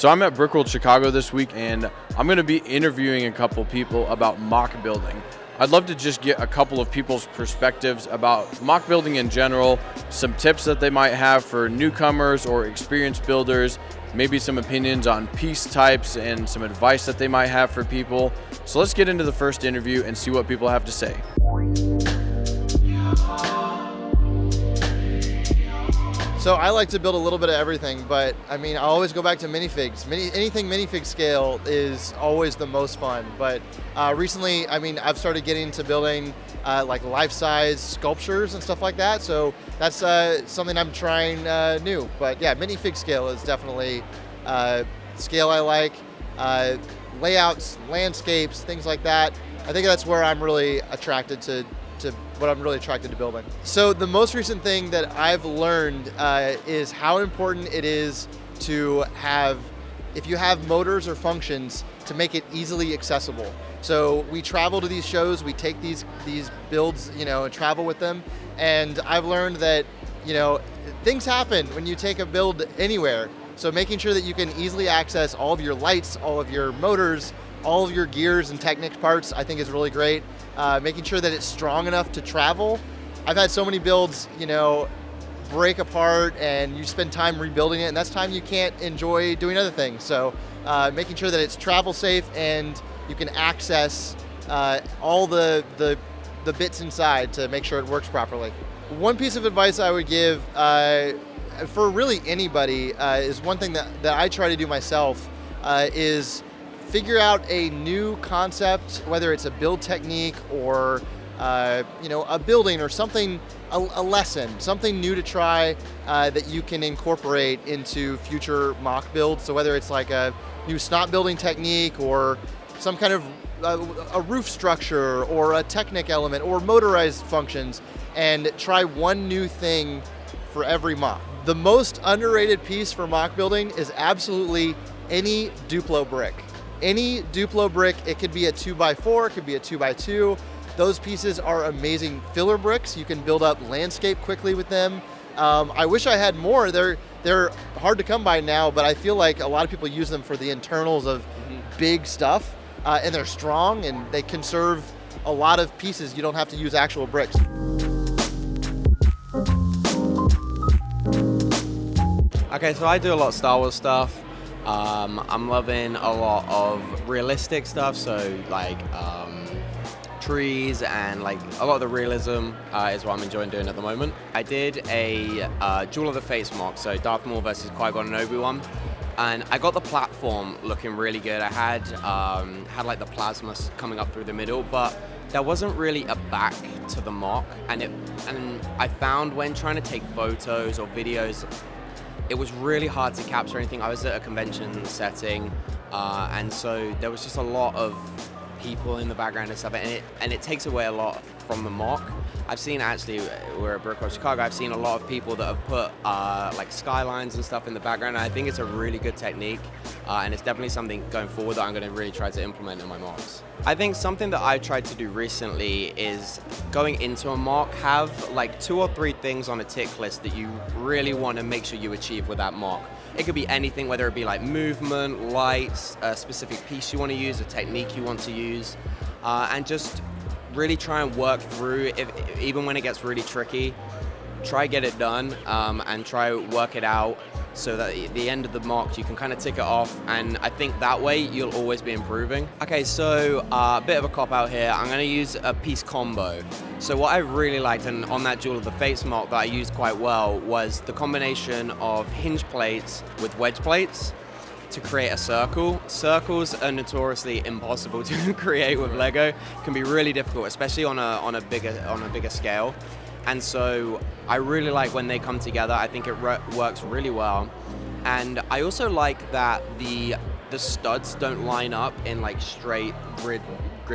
So I'm at Brickworld Chicago this week, and I'm going to be interviewing a couple people about mock building. I'd love to just get a couple of people's perspectives about mock building in general, some tips that they might have for newcomers or experienced builders, maybe some opinions on piece types and some advice that they might have for people. So let's get into the first interview and see what people have to say. So I like to build a little bit of everything, but I mean, I always go back to minifigs. Anything minifig scale is always the most fun. But recently, I mean, I've started getting into building like life-size sculptures and stuff like that. So that's something I'm trying new. But yeah, minifig scale is definitely scale I like. Layouts, landscapes, things like that. I think that's where I'm really attracted to what I'm really attracted to building. So the most recent thing that I've learned is how important it is to have, if you have motors or functions, to make it easily accessible. So we travel to these shows, we take these builds, you know, and travel with them. And I've learned that, you know, things happen when you take a build anywhere. So making sure that you can easily access all of your lights, all of your motors, all of your gears and Technics parts, I think is really great. Making sure that it's strong enough to travel. I've had so many builds, you know, break apart and you spend time rebuilding it, and that's time you can't enjoy doing other things. So making sure that it's travel safe and you can access all the bits inside to make sure it works properly. One piece of advice I would give for really anybody is one thing that I try to do myself is figure out a new concept, whether it's a build technique or you know, a building or something, a lesson, something new to try that you can incorporate into future mock builds. So whether it's like a new snot building technique or some kind of a roof structure or a Technic element or motorized functions, and try one new thing for every mock. The most underrated piece for mock building is absolutely any Duplo brick. Any Duplo brick, it could be a 2x4, it could be a 2x2. Those pieces are amazing filler bricks. You can build up landscape quickly with them. I wish I had more. They're hard to come by now, but I feel like a lot of people use them for the internals of big stuff, and they're strong and they conserve a lot of pieces. You don't have to use actual bricks. Okay, so I do a lot of Star Wars stuff. I'm loving a lot of realistic stuff, so like trees and like a lot of the realism is what I'm enjoying doing at the moment. I did a Duel of the Fates mock, so Darth Maul versus Qui-Gon and Obi-Wan, and I got the platform looking really good. I had like the plasma coming up through the middle, but there wasn't really a back to the mock, and I found when trying to take photos or videos, it was really hard to capture anything. I was at a convention setting, and so there was just a lot of people in the background and stuff, and it takes away a lot from the mock. I've seen, actually, we're at Brickworld Chicago, I've seen a lot of people that have put like skylines and stuff in the background, and I think it's a really good technique, and it's definitely something going forward that I'm going to really try to implement in my mocks. I think something that I've tried to do recently is going into a mock, have like 2 or 3 things on a tick list that you really want to make sure you achieve with that mock. It could be anything, whether it be like movement, lights, a specific piece you want to use, a technique you want to use, and just really try and work through, even when it gets really tricky, try get it done, and try work it out so that at the end of the mock you can kind of tick it off, and I think that way you'll always be improving. Okay, so a bit of a cop out here. I'm going to use a piece combo. So what I really liked, and on that Duel of the Fates mock that I used quite well, was the combination of hinge plates with wedge plates to create a circle. Circles are notoriously impossible to create with Lego. It can be really difficult, especially on a bigger scale. And so I really like when they come together. I think it works really well. And I also like that the studs don't line up in like straight grid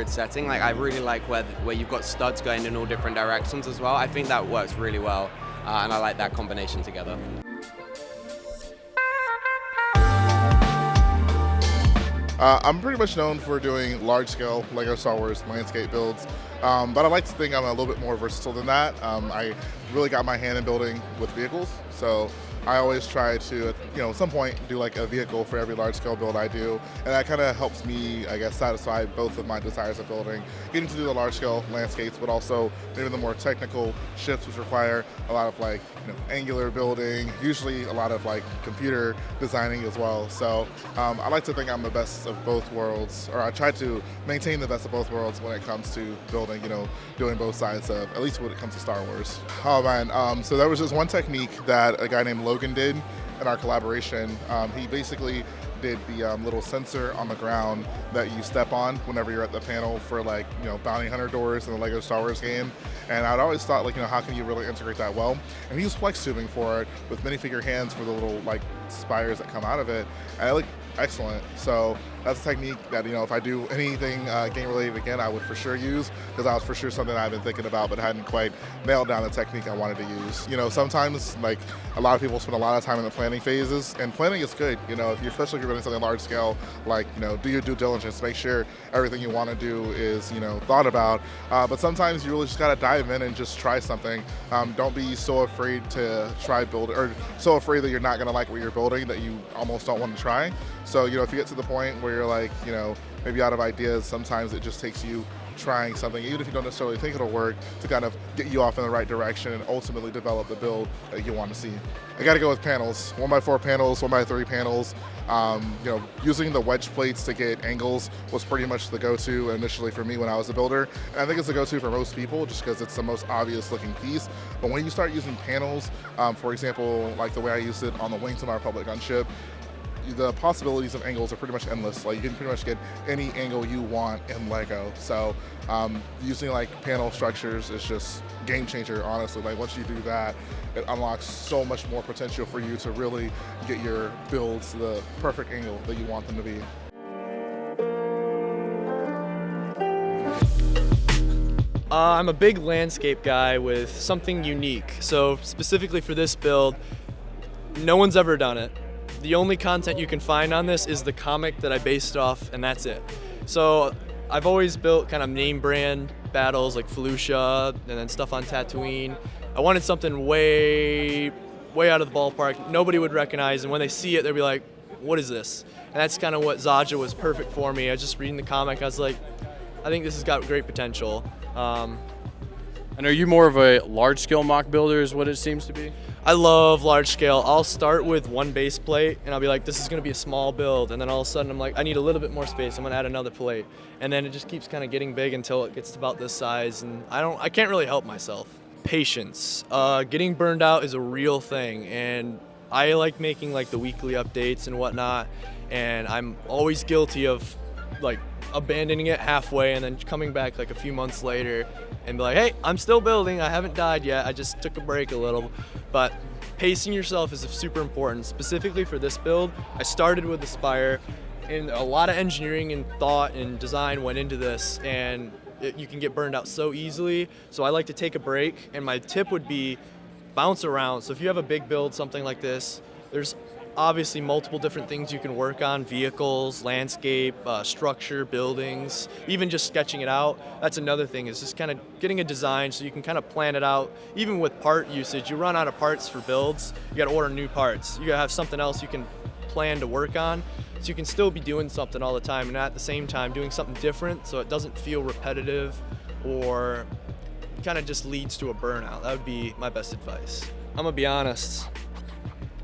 setting. Like I really like where you've got studs going in all different directions as well. I think that works really well, and I like that combination together. I'm pretty much known for doing large-scale LEGO Star Wars landscape builds, but I like to think I'm a little bit more versatile than that. I really got my hand in building with vehicles, so I always try to, at some point, do like a vehicle for every large scale build I do, and that kind of helps me, I guess, satisfy both of my desires of building, getting to do the large scale landscapes, but also maybe the more technical shifts which require a lot of like angular building, usually a lot of like computer designing as well. So I like to think I'm the best of both worlds, or I try to maintain the best of both worlds when it comes to building, doing both sides of, at least when it comes to Star Wars. Oh man, so there was this one technique that a guy named Logan did in our collaboration. He basically did the little sensor on the ground that you step on whenever you're at the panel for like, bounty hunter doors in the LEGO Star Wars game. And I'd always thought like, how can you really integrate that well? And he was flex tubing for it with minifigure hands for the little like spires that come out of it. And it looked excellent. So that's a technique that, if I do anything game related again, I would for sure use, because that was for sure something I've been thinking about but hadn't quite nailed down the technique I wanted to use. Sometimes like a lot of people spend a lot of time in the planning phases, and planning is good, if you're, especially if you're doing something large scale, like, do your due diligence, make sure everything you want to do is, thought about. But sometimes you really just got to dive in and just try something. Don't be so afraid to try build, or so afraid that you're not going to like what you're building that you almost don't want to try. So, if you get to the point where you're like, maybe out of ideas, sometimes it just takes you trying something, even if you don't necessarily think it'll work, to kind of get you off in the right direction and ultimately develop the build that you want to see. I got to go with panels, 1x4 panels, 1x3 panels. Using the wedge plates to get angles was pretty much the go-to initially for me when I was a builder. And I think it's the go-to for most people just because it's the most obvious looking piece. But when you start using panels, for example, like the way I used it on the wings of my Republic gunship, the possibilities of angles are pretty much endless. Like, you can pretty much get any angle you want in LEGO. So using like panel structures is just game changer, honestly. Like, once you do that, it unlocks so much more potential for you to really get your builds to the perfect angle that you want them to be. I'm a big landscape guy with something unique. So specifically for this build, no one's ever done it. The only content you can find on this is the comic that I based it off, and that's it. So I've always built kind of name brand battles like Felucia and then stuff on Tatooine. I wanted something way out of the ballpark nobody would recognize, and when they see it, they'll be like, what is this? And that's kind of what Zaja was perfect for me. I was just reading the comic, I was like, I think this has got great potential. And are you more of a large-scale mock builder is what it seems to be? I love large scale. I'll start with one base plate and I'll be like, this is gonna be a small build. And then all of a sudden I'm like, I need a little bit more space. I'm gonna add another plate. And then it just keeps kind of getting big until it gets to about this size. And I can't really help myself. Patience. Getting burned out is a real thing. And I like making like the weekly updates and whatnot. And I'm always guilty of like abandoning it halfway and then coming back like a few months later and be like, hey, I'm still building, I haven't died yet, I just took a break a little. But pacing yourself is super important. Specifically for this build, I started with the Spire, and a lot of engineering and thought and design went into this, and you can get burned out so easily. So I like to take a break, and my tip would be bounce around. So if you have a big build, something like this, there's obviously multiple different things you can work on: vehicles, landscape, structure, buildings, even just sketching it out. That's another thing, is just kind of getting a design so you can kind of plan it out. Even with part usage, you run out of parts for builds, you got to order new parts. You got to have something else you can plan to work on, so you can still be doing something all the time and at the same time doing something different so it doesn't feel repetitive or kind of just leads to a burnout. That would be my best advice. I'm gonna be honest.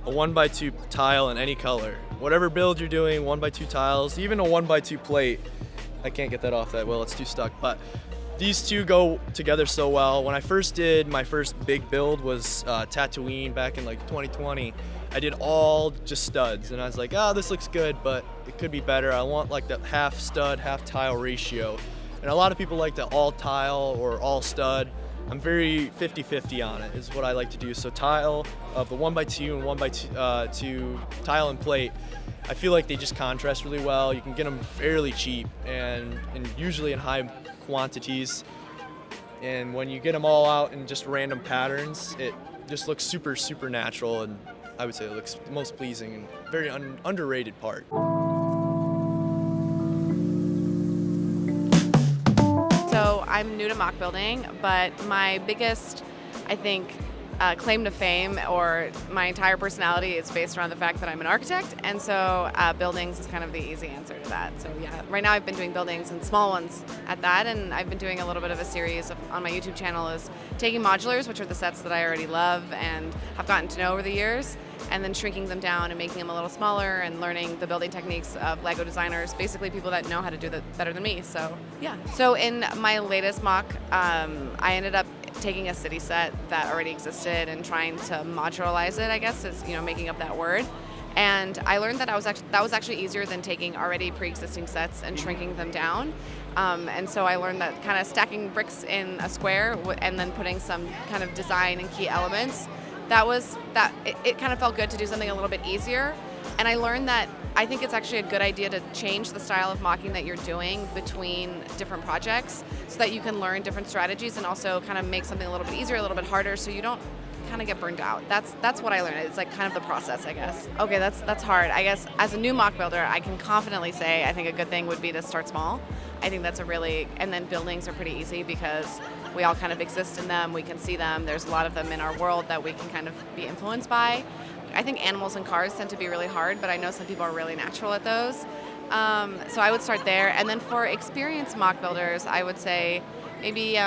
A 1x2 tile in any color. Whatever build you're doing, 1x2 tiles, even a 1x2 plate. I can't get that off that well, it's too stuck. But these two go together so well. When I first did my first big build was Tatooine back in like 2020. I did all just studs, and I was like, oh, this looks good, but it could be better. I want like that half stud, half tile ratio. And a lot of people like the all tile or all stud. I'm very 50-50 on it, is what I like to do. So tile of the 1x2 and 1x2 tile and plate, I feel like they just contrast really well. You can get them fairly cheap and usually in high quantities. And when you get them all out in just random patterns, it just looks super, super natural, and I would say it looks the most pleasing and very underrated part. So I'm new to mock building, but my biggest, I think, claim to fame or my entire personality is based around the fact that I'm an architect, and so buildings is kind of the easy answer to that. So yeah, right now I've been doing buildings and small ones at that, and I've been doing a little bit of a series on my YouTube channel is taking modulars, which are the sets that I already love and have gotten to know over the years, and then shrinking them down and making them a little smaller and learning the building techniques of Lego designers, basically people that know how to do that better than me. So yeah. So in my latest mock, I ended up taking a city set that already existed and trying to modularize it, I guess, is making up that word. And I learned that that was actually easier than taking already pre-existing sets and shrinking them down. And so I learned that kind of stacking bricks in a square and then putting some kind of design and key elements, it kind of felt good to do something a little bit easier. And I learned that I think it's actually a good idea to change the style of mocking that you're doing between different projects so that you can learn different strategies and also kind of make something a little bit easier, a little bit harder, so you don't kind of get burned out. That's what I learned. It's like kind of the process, I guess. Okay, that's hard. I guess as a new mock builder, I can confidently say I think a good thing would be to start small. I think that's and then buildings are pretty easy because we all kind of exist in them, we can see them, there's a lot of them in our world that we can kind of be influenced by. I think animals and cars tend to be really hard, but I know some people are really natural at those. So I would start there. And then for experienced mock builders, I would say maybe,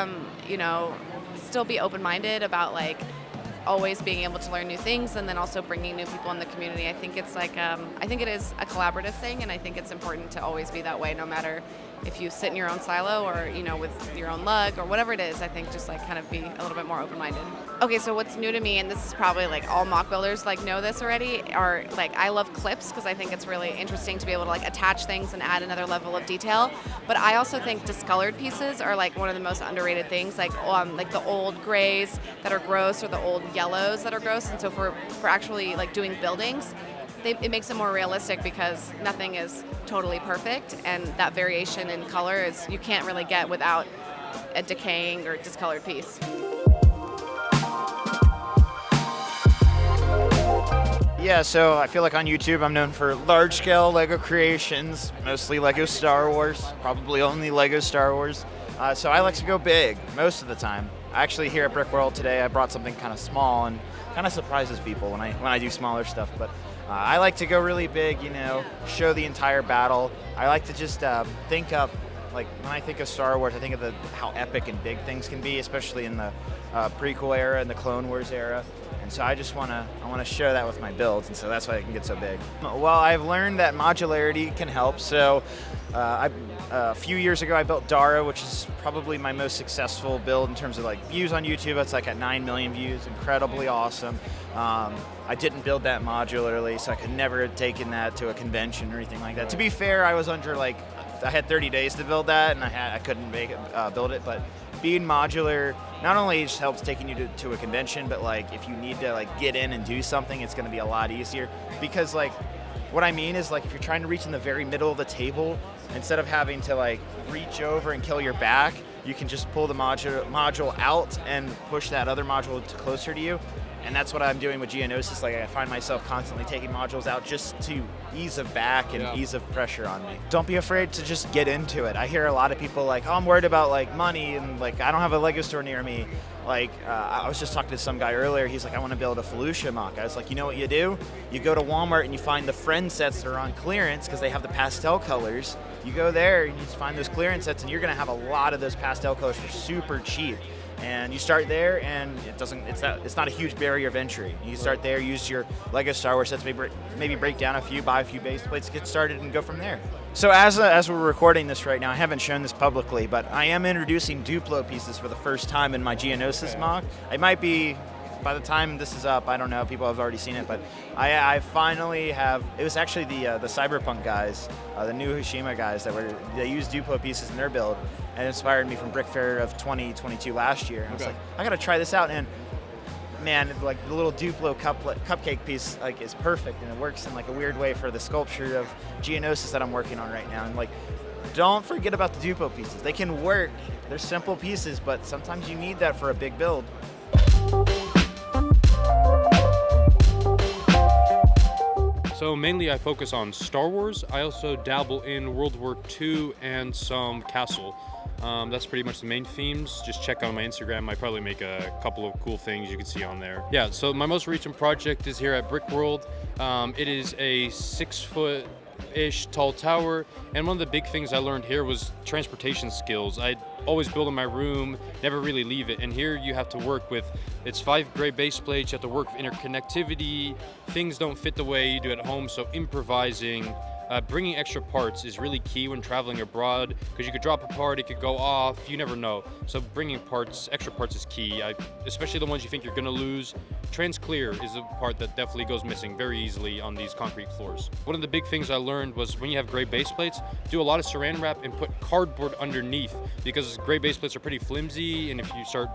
still be open-minded about like always being able to learn new things and then also bringing new people in the community. I think it's like, I think it is a collaborative thing, and I think it's important to always be that way, no matter if you sit in your own silo or, with your own lug or whatever it is. I think just like kind of be a little bit more open-minded. Okay, so what's new to me, and this is probably like all mock builders like know this already, are like I love clips because I think it's really interesting to be able to like attach things and add another level of detail. But I also think discolored pieces are like one of the most underrated things, like the old grays that are gross or the old yellows that are gross. And so for actually like doing buildings, it makes it more realistic because nothing is totally perfect, and that variation in color is you can't really get without a decaying or discolored piece. Yeah, so I feel like on YouTube I'm known for large-scale Lego creations, mostly Lego Star Wars, probably only Lego Star Wars. So I like to go big most of the time. Actually, here at Brick World today, I brought something kind of small and kind of surprises people when I do smaller stuff. But I like to go really big, show the entire battle. I like to just think of, like, when I think of Star Wars, I think of how epic and big things can be, especially in the prequel era and the Clone Wars era. And so I just want to show that with my builds, and so that's why I can get so big. Well, I've learned that modularity can help. So a few years ago, I built Dara, which is probably my most successful build in terms of like views on YouTube. It's like at 9 million views, incredibly awesome. I didn't build that modularly, so I could never have taken that to a convention or anything like that. To be fair, I was under I had 30 days to build that, and I couldn't build it. But being modular not only just helps taking you to a convention, but like if you need to like get in and do something, it's going to be a lot easier. Because like what I mean is like if you're trying to reach in the very middle of the table, instead of having to like reach over and kill your back, you can just pull the module out and push that other module closer to you. And that's what I'm doing with Geonosis. Like I find myself constantly taking modules out just to ease of back and ease of pressure on me. Don't be afraid to just get into it. I hear a lot of people like, oh, I'm worried about like money and like I don't have a Lego store near me. Like I was just talking to some guy earlier. He's like, I want to build a Felucia mock. I was like, you know what you do? You go to Walmart and you find the friend sets that are on clearance because they have the pastel colors. You go there and you just find those clearance sets, and you're going to have a lot of those pastel colors for super cheap. And you start there, and it's not a huge barrier of entry. You start there, use your Lego Star Wars sets, maybe break down a few, buy a few base plates, get started, and go from there. So as we're recording this right now, I haven't shown this publicly, but I am introducing Duplo pieces for the first time in my Geonosis mock. It might be, by the time this is up, I don't know, people have already seen it, but I finally have, it was actually the Cyberpunk guys, the new Hiroshima guys they used Duplo pieces in their build, and it inspired me from Brick Fair of 2022 last year. And I was like, I gotta try this out, and man, like the little Duplo cupcake piece like is perfect, and it works in like a weird way for the sculpture of Geonosis that I'm working on right now. And like, don't forget about the Duplo pieces. They can work, they're simple pieces, but sometimes you need that for a big build. So mainly I focus on Star Wars. I also dabble in World War II and some Castle. That's pretty much the main themes. Just check out my Instagram. I probably make a couple of cool things you can see on there. Yeah, so my most recent project is here at Brick World. It is a 6-foot-ish tall tower, and one of the big things I learned here was transportation skills. I always build in my room, never really leave it, and here you have to work with, it's 5 gray base plates, you have to work with interconnectivity, things don't fit the way you do at home, so improvising. Bringing extra parts is really key when traveling abroad, because you could drop a part, it could go off, you never know. So bringing parts, extra parts is key, especially the ones you think you're gonna lose. Trans-clear is a part that definitely goes missing very easily on these concrete floors. One of the big things I learned was when you have gray base plates, do a lot of saran wrap and put cardboard underneath, because gray base plates are pretty flimsy, and if you start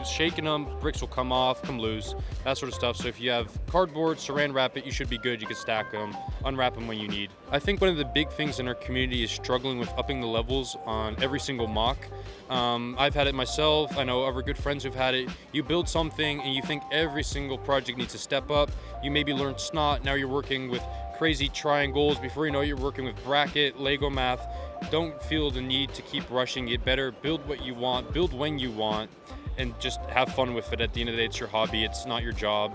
shaking them, bricks will come off, come loose, that sort of stuff. So if you have cardboard, saran wrap it, you should be good. You can stack them, unwrap them when you need. I think one of the big things in our community is struggling with upping the levels on every single mock. I've had it myself. I know other good friends who've had it. You build something and you think every single project needs to step up. You maybe learned SNOT, now you're working with crazy triangles. Before you know it, you're working with bracket, Lego math. Don't feel the need to keep rushing, get better, build what you want, build when you want, and just have fun with it. At the end of the day, it's your hobby, it's not your job.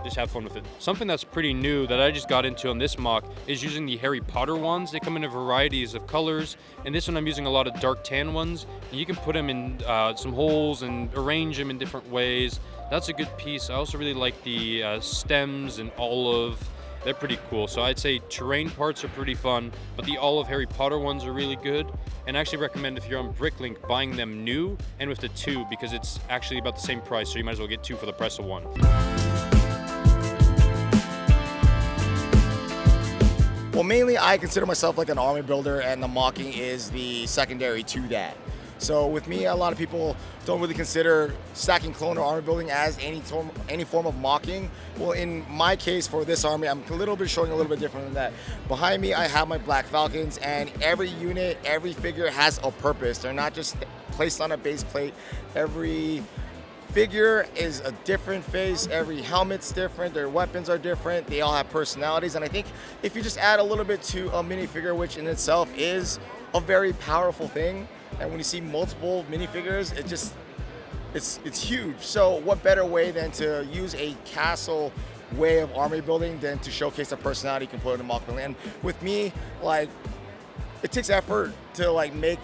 Just have fun with it. Something that's pretty new that I just got into on this mock is using the Harry Potter ones. They come in a varieties of colors, and this one I'm using a lot of dark tan ones, and you can put them in some holes and arrange them in different ways. That's a good piece. I also really like the stems and olive. They're pretty cool. So I'd say terrain parts are pretty fun, but the olive Harry Potter ones are really good. And I actually recommend, if you're on Bricklink, buying them new and with the 2, because it's actually about the same price, so you might as well get 2 for the price of 1. Well, mainly I consider myself like an army builder, and the mocking is the secondary to that. So with me, a lot of people don't really consider stacking clone or army building as any form of mocking. Well, in my case for this army, I'm a little bit showing a little bit different than that. Behind me, I have my Black Falcons, and every unit, every figure has a purpose. They're not just placed on a base plate. Every figure is a different face, every helmet's different, their weapons are different, they all have personalities, and I think if you just add a little bit to a minifigure, which in itself is a very powerful thing, and when you see multiple minifigures, it's huge. So what better way than to use a castle way of army building than to showcase the personality you can put in a mock building. And with me, like, it takes effort to like make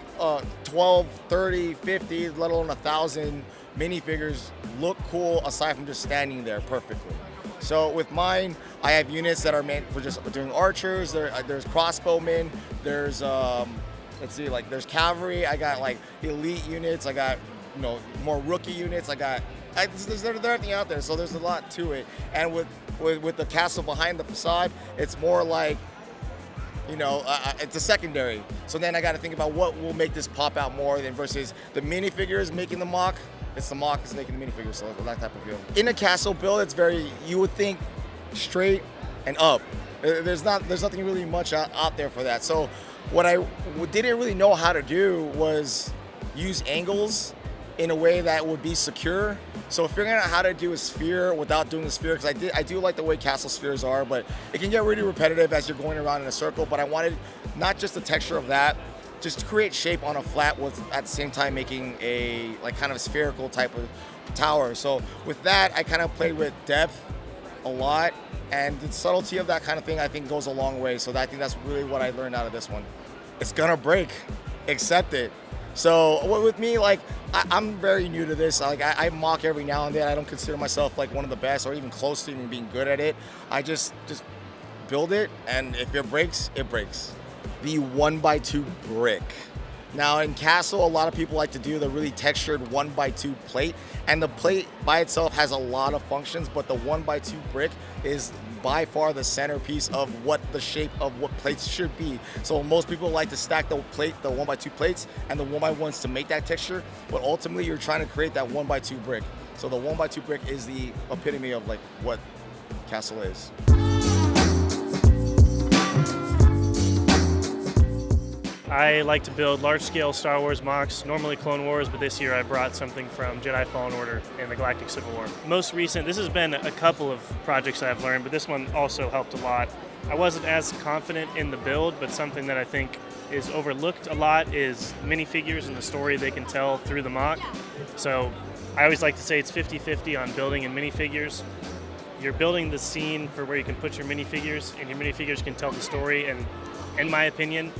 12, 30, 50, let alone 1,000 minifigures look cool aside from just standing there perfectly. So with mine, I have units that are meant for just doing archers. There's crossbowmen. There's let's see, like there's cavalry. I got like elite units. I got more rookie units. There's everything out there. So there's a lot to it. And with the castle behind the facade, it's more like it's a secondary. So then I got to think about what will make this pop out more than versus the minifigures making the mock. It's the mock that's making the minifigures, so that type of feel. In a castle build, it's you would think straight and up. There's nothing really much out there for that. So what I didn't really know how to do was use angles in a way that would be secure. So figuring out how to do a sphere without doing the sphere, because I do like the way castle spheres are, but it can get really repetitive as you're going around in a circle. But I wanted not just the texture of that, just to create shape on a flat with at the same time making a kind of a spherical type of tower. So with that, I kind of played with depth a lot, and the subtlety of that kind of thing I think goes a long way. So I think that's really what I learned out of this one. It's gonna break, accept it. So with me, I'm very new to this. I mock every now and then. I don't consider myself like one of the best or even close to even being good at it. I just build it, and if it breaks, it breaks. The 1x2 brick. Now in Castle, a lot of people like to do the really textured 1x2 plate, and the plate by itself has a lot of functions, but the 1x2 brick is by far the centerpiece of what the shape of what plates should be. So most people like to stack the 1x2 plates and the 1x1s to make that texture, but ultimately you're trying to create that 1x2 brick. So the 1x2 brick is the epitome of what Castle is. I like to build large-scale Star Wars MOCs, normally Clone Wars, but this year I brought something from Jedi Fallen Order and the Galactic Civil War. Most recent, this has been a couple of projects that I've learned, but this one also helped a lot. I wasn't as confident in the build, but something that I think is overlooked a lot is minifigures and the story they can tell through the MOC. So I always like to say it's 50-50 on building and minifigures. You're building the scene for where you can put your minifigures, and your minifigures can tell the story. And in my opinion,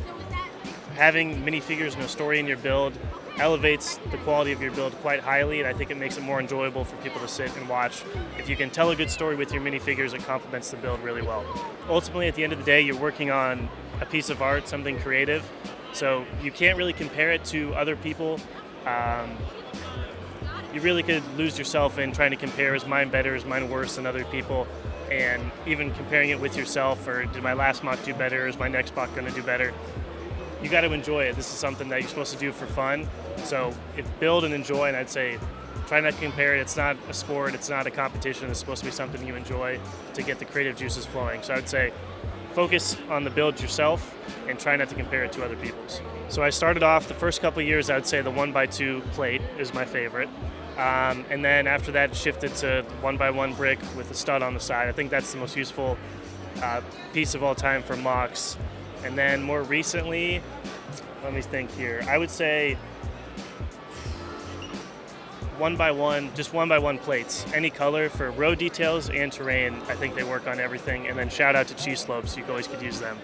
having minifigures and a story in your build elevates the quality of your build quite highly, and I think it makes it more enjoyable for people to sit and watch. If you can tell a good story with your minifigures, it complements the build really well. Ultimately, at the end of the day, you're working on a piece of art, something creative, so you can't really compare it to other people. You really could lose yourself in trying to compare, is mine better, is mine worse than other people, and even comparing it with yourself, or did my last MOC do better, is my next MOC going to do better? You got to enjoy it. This is something that you're supposed to do for fun. So build and enjoy, and I'd say try not to compare it. It's not a sport, it's not a competition. It's supposed to be something you enjoy to get the creative juices flowing. So I would say focus on the build yourself and try not to compare it to other people's. So I started off the first couple of years, I would say the 1x2 plate is my favorite. And then after that, shifted to 1x1 brick with a stud on the side. I think that's the most useful piece of all time for MOCs. And then more recently, let me think here, I would say 1x1, just 1x1 plates, any color for road details and terrain. I think they work on everything. And then shout out to cheese slopes, you always could use them.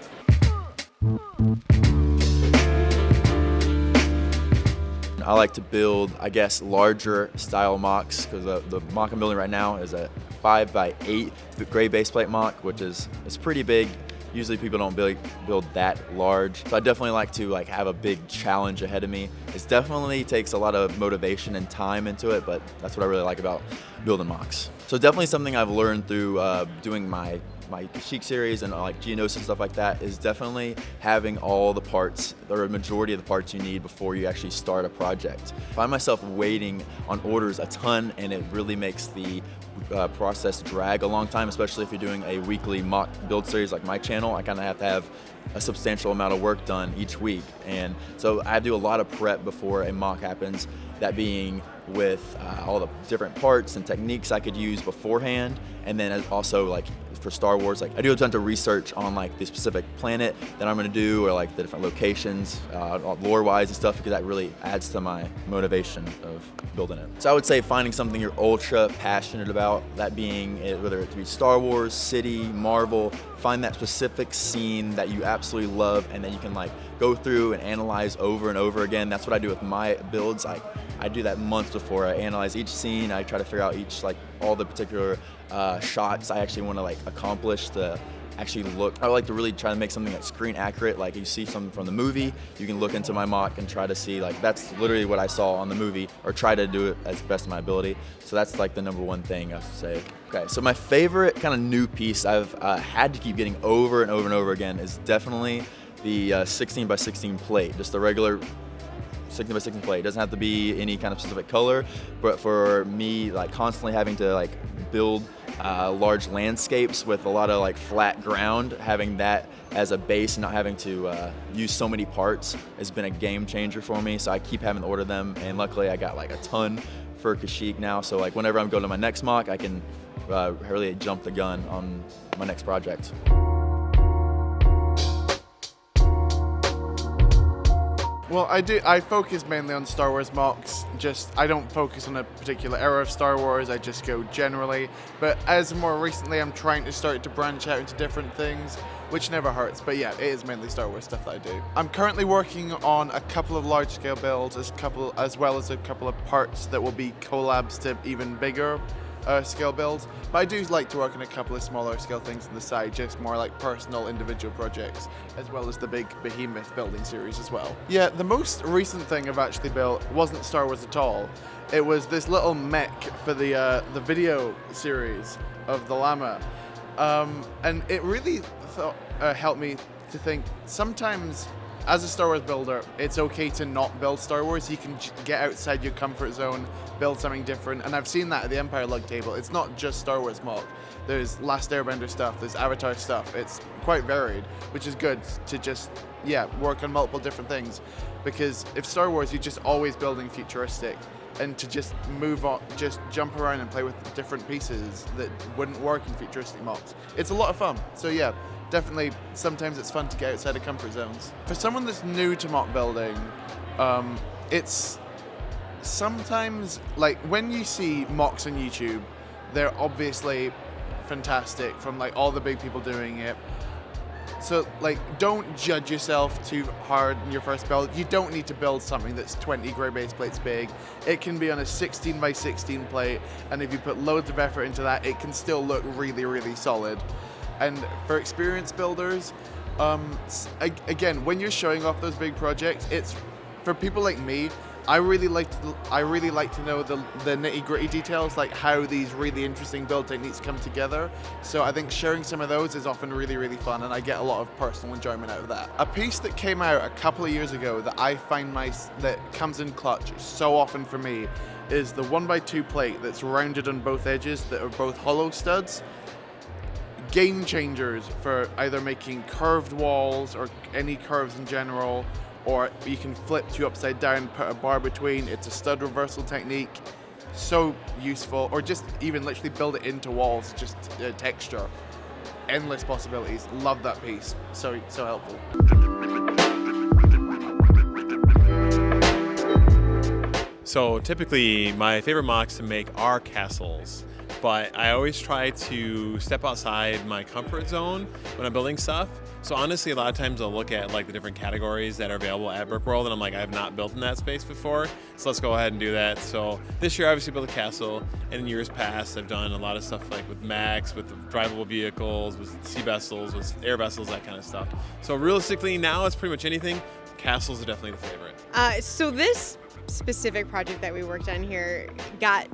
I like to build, I guess, larger style MOCs, because the MOC I'm building right now is a 5x8 gray base plate MOC, which is pretty big. Usually people don't build that large. So I definitely like to have a big challenge ahead of me. It definitely takes a lot of motivation and time into it, but that's what I really like about building MOCs. So definitely something I've learned through doing my Chic series and Geonosis and stuff like that is definitely having all the parts, or a majority of the parts you need before you actually start a project. I find myself waiting on orders a ton, and it really makes the process drag a long time, especially if you're doing a weekly MOC build series like my channel. I kind of have to have a substantial amount of work done each week, and so I do a lot of prep before a MOC happens, that being with all the different parts and techniques I could use beforehand, and then also for Star Wars, I do a ton of research on the specific planet that I'm going to do, or the different locations, lore-wise and stuff, because that really adds to my motivation of building it. So I would say finding something you're ultra passionate about, that being whether it be Star Wars, City, Marvel, find that specific scene that you absolutely love and that you can go through and analyze over and over again. That's what I do with my builds. I do that months before. I analyze each scene. I try to figure out each all the particular shots I actually want to accomplish to actually look. I like to really try to make something screen accurate. You see something from the movie, you can look into my MOC and try to see that's literally what I saw on the movie, or try to do it as best of my ability. So that's the number one thing I have to say. Okay, so my favorite kind of new piece I've had to keep getting over and over and over again is definitely the 16x16 plate, just the regular 16x16 plate. It doesn't have to be any kind of specific color, but for me, constantly having to build large landscapes with a lot of flat ground, having that as a base and not having to use so many parts has been a game changer for me. So I keep having to order them, and luckily I got a ton for Kashyyyk now. So whenever I'm going to my next MOC, I can really jump the gun on my next project. Well, I focus mainly on Star Wars MOCs. I don't focus on a particular era of Star Wars, I just go generally. But as more recently, I'm trying to start to branch out into different things, which never hurts. But yeah, it is mainly Star Wars stuff that I do. I'm currently working on a couple of large-scale builds, as well as a couple of parts that will be collabs to even bigger scale builds. But I do like to work on a couple of smaller scale things on the side, just more personal individual projects, as well as the big behemoth building series as well. Yeah, the most recent thing I've actually built wasn't Star Wars at all. It was this little mech for the video series of the llama. And it really helped me to think, sometimes as a Star Wars builder, it's okay to not build Star Wars. You can get outside your comfort zone, build something different, and I've seen that at the Empire Lug table. It's not just Star Wars MOC. There's Last Airbender stuff, there's Avatar stuff. It's quite varied, which is good to just, work on multiple different things. Because if Star Wars, you're just always building futuristic, and to just move on, just jump around and play with different pieces that wouldn't work in futuristic MOCs. It's a lot of fun. So yeah, definitely sometimes it's fun to get outside of comfort zones. For someone that's new to mock building, it's sometimes, like, when you see mocks on YouTube, they're obviously fantastic from like all the big people doing it. So like, don't judge yourself too hard in your first build. You don't need to build something that's 20 gray base plates big. It can be on a 16 by 16 plate, and if you put loads of effort into that, it can still look really, really solid. And for experienced builders, again, when you're showing off those big projects, it's for people like me. I really like to know the nitty-gritty details, like how these really interesting build techniques come together. So I think sharing some of those is often really, really fun, and I get a lot of personal enjoyment out of that. A piece that came out a couple of years ago that I find that comes in clutch so often for me is the 1x2 plate that's rounded on both edges that are both hollow studs. Game changers for either making curved walls or any curves in general, or you can flip two upside down, put a bar between. It's a stud reversal technique, so useful. Or just even literally build it into walls, just texture. Endless possibilities. Love that piece. So helpful. So typically my favorite mocks to make are castles, but I always try to step outside my comfort zone when I'm building stuff. So honestly, a lot of times I'll look at like the different categories that are available at Brick World, and I'm like, I have not built in that space before, so let's go ahead and do that. So this year I obviously built a castle, and in years past I've done a lot of stuff like with mechs, with drivable vehicles, with sea vessels, with air vessels, that kind of stuff. So realistically now it's pretty much anything. Castles are definitely the favorite. So this specific project that we worked on here got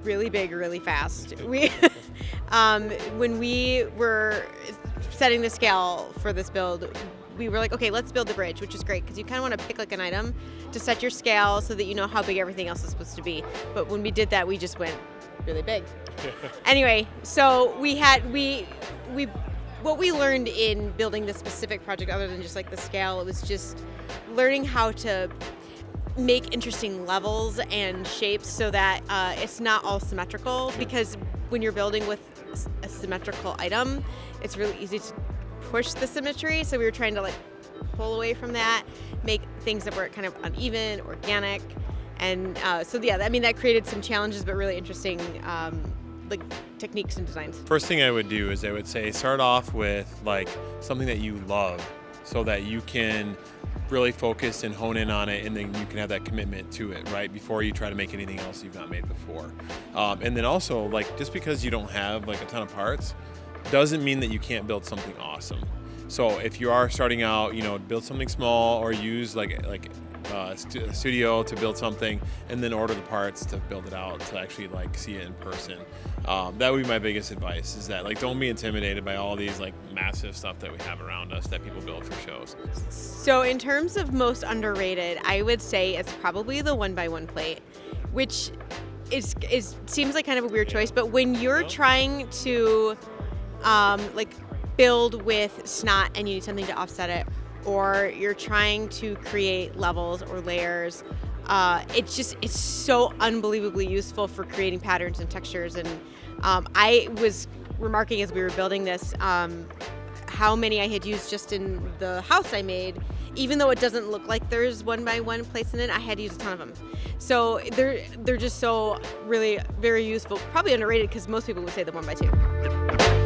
really big really fast. When we were setting the scale for this build, we were like, okay, let's build the bridge, which is great because you kind of want to pick like an item to set your scale so that you know how big everything else is supposed to be. But when we did that, we just went really big. Anyway, so what we learned in building this specific project, other than just like the scale, it was just learning how to make interesting levels and shapes so that it's not all symmetrical, because when you're building with a symmetrical item, it's really easy to push the symmetry. So we were trying to like pull away from that, make things that were kind of uneven, organic, and so yeah, I mean that created some challenges, but really interesting like techniques and designs. First thing I would do is I would say start off with like something that you love, so that you can really focus and hone in on it, and then you can have that commitment to it, right, before you try to make anything else you've not made before. And then also, like, just because you don't have like a ton of parts doesn't mean that you can't build something awesome. So if you are starting out, you know, build something small, or use like a studio to build something, and then order the parts to build it out to actually like see it in person. That would be my biggest advice, is that like don't be intimidated by all these like massive stuff that we have around us that people build for shows. So in terms of most underrated, I would say it's probably the 1x1 plate, which seems like kind of a weird choice, but when you're trying to like build with snot and you need something to offset it, or you're trying to create levels or layers, it's so unbelievably useful for creating patterns and textures. And I was remarking as we were building this how many I had used just in the house I made. Even though it doesn't look like there's 1x1 plates in it, I had to use a ton of them. So they're just so really very useful, probably underrated, because most people would say the 1x2.